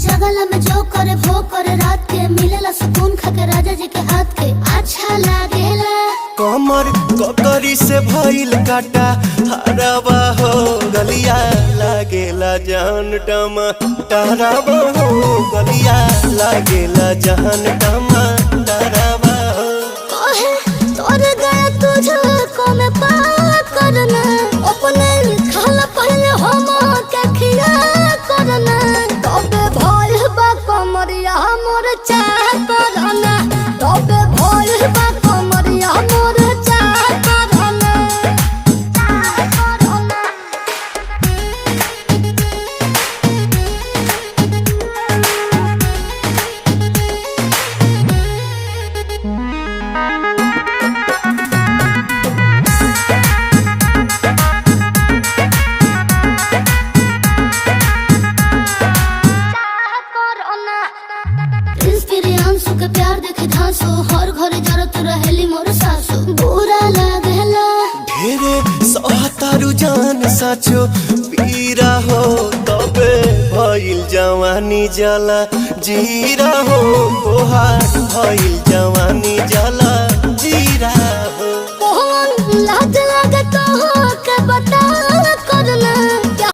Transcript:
जगला में जो करे वो करे रात के मिलेला सुकून खाके राजा जी के हाथ के अच्छा लागेला। कमर ककरी से भइल काटा हराबा हो गलिया लागेला जान टमा डराबा हो गलिया लागेला जान टमा डराबा हो। कहे तोर गया तुझको मैं पार करना अपने खाला पहले हम के खिया करना तबे भइल बा कमरिया मोर चाह करना तबे भइल बा कमरिया मोर चाह करना चाह करना। प्रियांशु के प्यार देखे धांसो हर घरे जरत रहेली मोर सासु बुरा लागेला। ढेरे सहतारू जान साचो पीरा हो तबे भइल जवानी जला जीरा हो तोहार भइल जवानी जला।